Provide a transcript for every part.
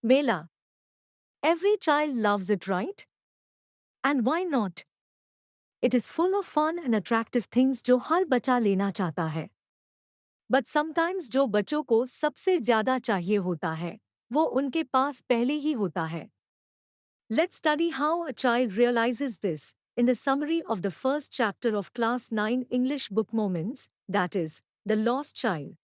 Mela. Every child loves it, right? And why not? It is full of fun and attractive things जो हर बच्चा लेना चाहता है. But sometimes जो बच्चों को सबसे ज्यादा चाहिए होता है, वो उनके पास पहले ही होता है. Let's study how a child realizes this in the summary of the first chapter of Class 9 English Book Moments, that is, The Lost Child.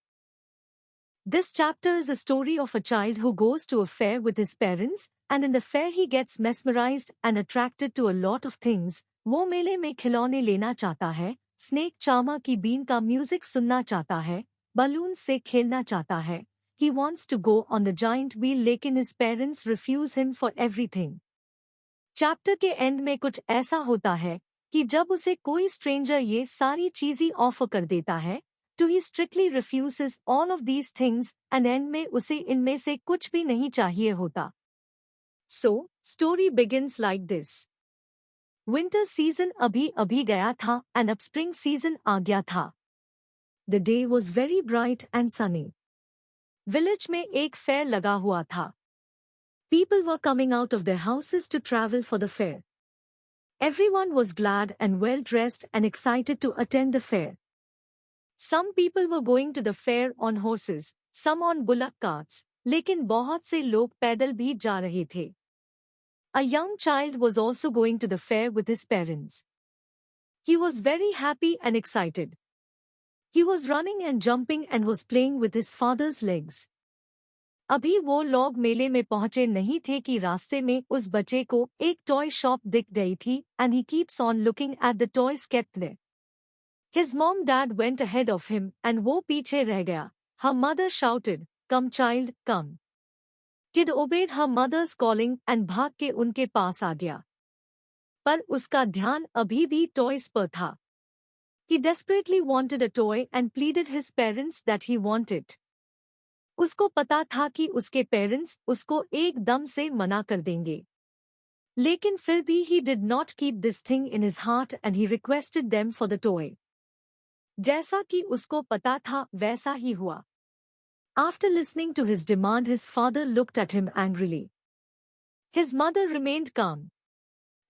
This chapter is a story of a child who goes to a fair with his parents, and in the fair he gets mesmerized and attracted to a lot of things. वो मेले में खिलौने लेना चाहता है, snake charmer की been का music सुनना चाहता है, बलून से खेलना चाहता है. He wants to go on the giant wheel लेकिन his parents refuse him for everything. Chapter के एंड में कुछ ऐसा होता है कि जब उसे कोई स्ट्रेंजर ये सारी चीजें ऑफर कर देता है, तो ही strictly refuses all of these things and end में उसे इनमें से कुछ भी नहीं चाहिए होता. So story begins like this. Winter season अभी अभी गया था एंड अब स्प्रिंग सीजन आ गया था. The day was very bright and Sunny. Village में एक फेयर लगा हुआ था. People were coming out of their houses to travel for the fair. Everyone was glad and well dressed and excited to attend the fair. Some people were going to the fair on horses, some on bullock carts, लेकिन बहुत से लोग पैदल भी जा रहे थे. A young child was also going to the fair with his parents. He was very happy and excited. He was running and jumping and was playing with his father's legs. अभी वो लोग मेले में पहुंचे नहीं थे कि रास्ते में उस बच्चे को एक टॉय शॉप दिख गई थी and he keeps on looking at the toys kept there. His mom dad went ahead of him and वो पीछे रह गया. Her mother shouted, come child come. Kid obeyed her mother's calling and भाग के उनके पास आ गया. पर उसका ध्यान अभी भी टॉयज पर था. He desperately wanted a toy and pleaded his parents that he wanted. उसको पता था कि उसके पेरेंट्स उसको एकदम से मना कर देंगे. लेकिन फिर भी he did not keep this thing in his heart and he requested them for the toy. जैसा कि उसको पता था वैसा ही हुआ. After listening to his demand, his father looked at him angrily. His mother remained calm.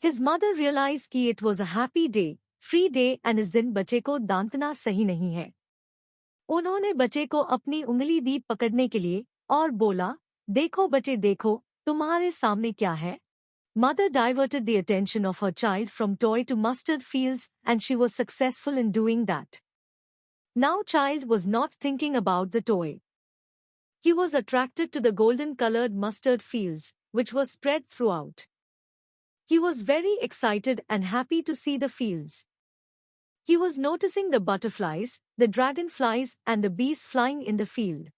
His mother realized कि it was a happy day, free day and इस दिन बच्चे को डांटना सही नहीं है. उन्होंने बच्चे को अपनी उंगली दी पकड़ने के लिए और बोला, देखो बच्चे देखो, तुम्हारे सामने क्या है. Mother diverted the attention of her child from toy to mustard fields and she was successful in doing that. Now child was not thinking about the toy. He was attracted to the golden-colored mustard fields, which were spread throughout. He was very excited and happy to see the fields. He was noticing the butterflies, the dragonflies and the bees flying in the field.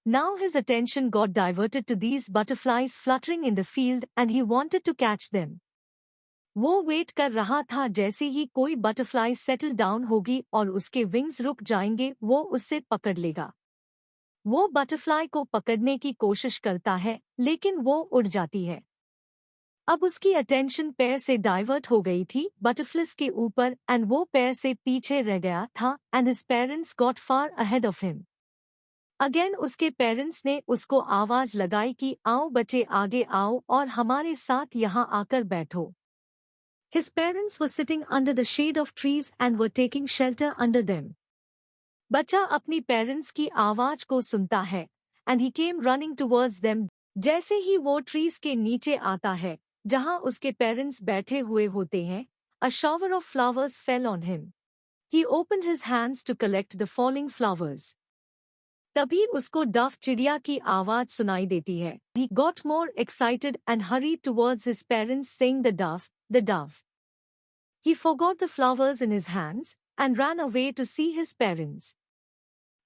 Now his attention got diverted to these butterflies fluttering in the field and he wanted to catch them. वो wait कर रहा था जैसे ही कोई butterfly settle down होगी और उसके wings रुक जाएंगे वो उससे पकड़ लेगा. वो बटरफ्लाई को पकड़ने की कोशिश करता है लेकिन वो उड़ जाती है. अब उसकी अटेंशन पैर से डाइवर्ट हो गई थी बटरफ्लाइज के ऊपर एंड वो पैर से पीछे रह गया था and his parents got far ahead of him. Again उसके पेरेंट्स ने उसको आवाज लगाई कि आओ बच्चे आगे आओ और हमारे साथ यहाँ आकर बैठो. His parents were sitting under the shade of trees and were taking shelter under them. बच्चा अपनी पेरेंट्स की आवाज को सुनता है and he came running towards them. जैसे ही वो ट्रीज के नीचे आता है जहां उसके पेरेंट्स बैठे हुए होते हैं, a shower of flowers fell on him. He opened his hands to collect the falling flowers. तभी उसको डफ चिड़िया की आवाज सुनाई देती है. He got more excited and hurried towards his parents saying the dove. He forgot the flowers in his hands and ran away to see his parents.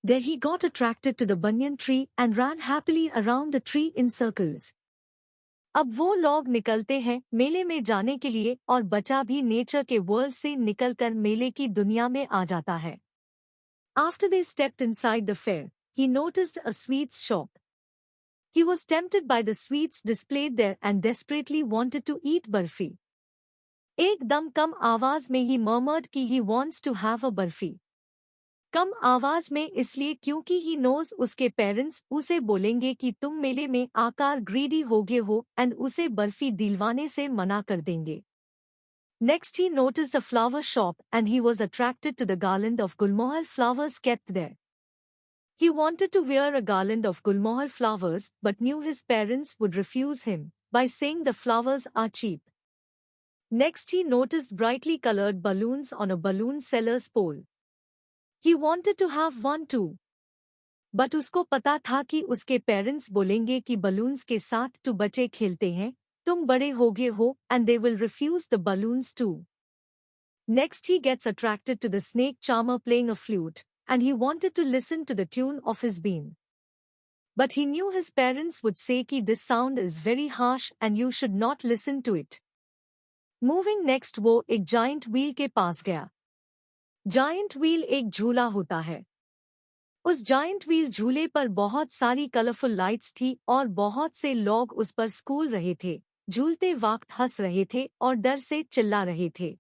There he got attracted to the banyan tree and ran happily around the tree in circles. अब वो लोग निकलते हैं मेले में जाने के लिए और बच्चा भी नेचर के वर्ल्ड से निकलकर मेले की दुनिया में आ जाता है. After they stepped inside the fair, he noticed a sweets shop. He was tempted by the sweets displayed there and desperately wanted to eat barfi. एकदम कम आवाज में ही murmured कि he wants to have a barfi. कम आवाज में इसलिए क्योंकि ही नोज उसके parents उसे बोलेंगे कि तुम मेले में आकार ग्रीडी हो गए हो एंड उसे बर्फी दिलवाने से मना कर देंगे। Next he noticed a flower shop and he was attracted to the garland of gulmohar flowers kept there. He wanted to wear a garland of gulmohar flowers but knew his parents would refuse him by saying the flowers are cheap. Next he noticed brightly colored balloons on a balloon seller's pole. He wanted to have one too. But उसको पता था कि उसके parents बोलेंगे कि balloons के साथ तो बच्चे खेलते हैं, तुम बड़े हो गए हो, and they will refuse the balloons too. Next he gets attracted to the snake charmer playing a flute, and he wanted to listen to the tune of his bean. But he knew his parents would say कि this sound is very harsh and you should not listen to it. Moving next वो एक giant wheel के पास गया. Giant wheel एक झूला होता है. उस जायंट व्हील झूले पर बहुत सारी कलरफुल लाइट्स थी और बहुत से लोग उस पर स्कूल रहे थे, झूलते वक्त हंस रहे थे और डर से चिल्ला रहे थे।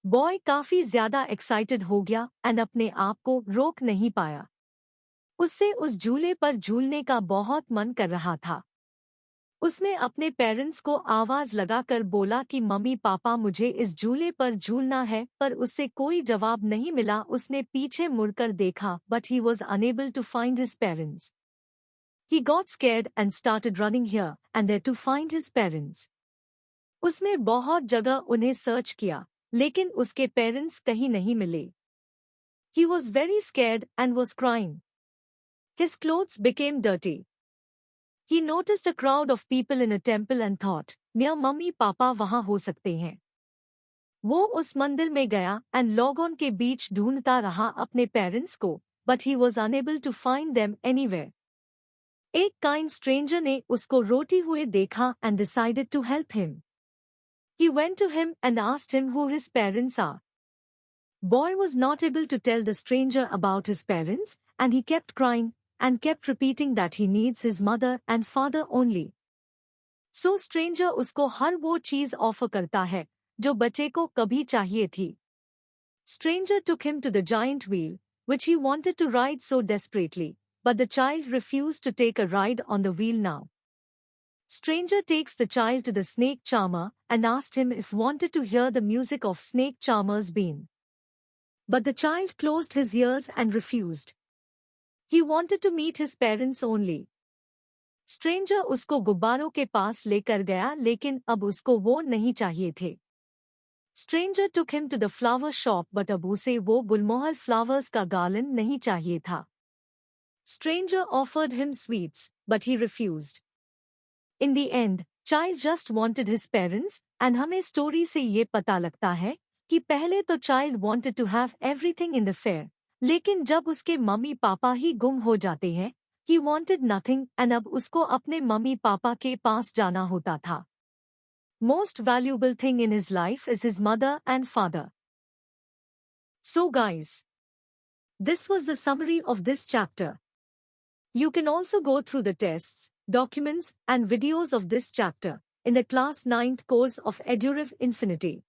बॉय काफी ज्यादा एक्साइटेड हो गया एंड अपने आप को रोक नहीं पाया। उससे उस झूले पर झूलने का बहुत मन कर रहा था। उसने अपने पेरेंट्स को आवाज लगाकर बोला कि मम्मी पापा मुझे इस झूले पर झूलना है, पर उससे कोई जवाब नहीं मिला। उसने पीछे मुड़कर देखा, but he was unable to find his parents. He got scared and started running here and there to find his parents. उसने बहुत जगह उन्हें सर्च किया, लेकिन उसके पेरेंट्स कहीं नहीं मिले। He was very scared and was crying. His clothes became dirty. He noticed a crowd of people in a temple and thought, मेरा मम्मी पापा वहां हो सकते हैं। वो उस मंदिर में गया and लोगों के बीच ढूंढता रहा अपने पेरेंट्स को, but he was unable to find them anywhere. एक kind stranger ने उसको रोते हुए देखा and decided to help him. He went to him and asked him who his parents are. Boy was not able to tell the stranger about his parents, and he kept crying and kept repeating that he needs his mother and father only. So stranger उसको हर वो चीज offer करता है जो बच्चे को कभी चाहिए थी। Stranger took him to the giant wheel, which he wanted to ride so desperately, but the child refused to take a ride on the wheel now. Stranger takes the child to the snake charmer and asked him if wanted to hear the music of snake charmer's bean. But the child closed his ears and refused. He wanted to meet his parents only. Stranger उसको गुब्बारों के पास लेकर गया, लेकिन अब उसको वो नहीं चाहिए थे। Stranger took him to the flower shop, but अब उसे वो गुलमोहर flowers का garland नहीं चाहिए था। Stranger offered him sweets, but he refused. In the end, child just wanted his parents, and हमें स्टोरी से ये पता लगता है कि पहले तो child wanted to have everything in the fair, लेकिन जब उसके मम्मी पापा ही गुम हो जाते हैं, he wanted nothing, and अब उसको अपने मम्मी पापा के पास जाना होता था। Most valuable thing in his life is his mother and father. So guys, this was the summary of this chapter. You can also go through the tests, documents, and videos of this chapter in the class 9th course of EduRev Infinity.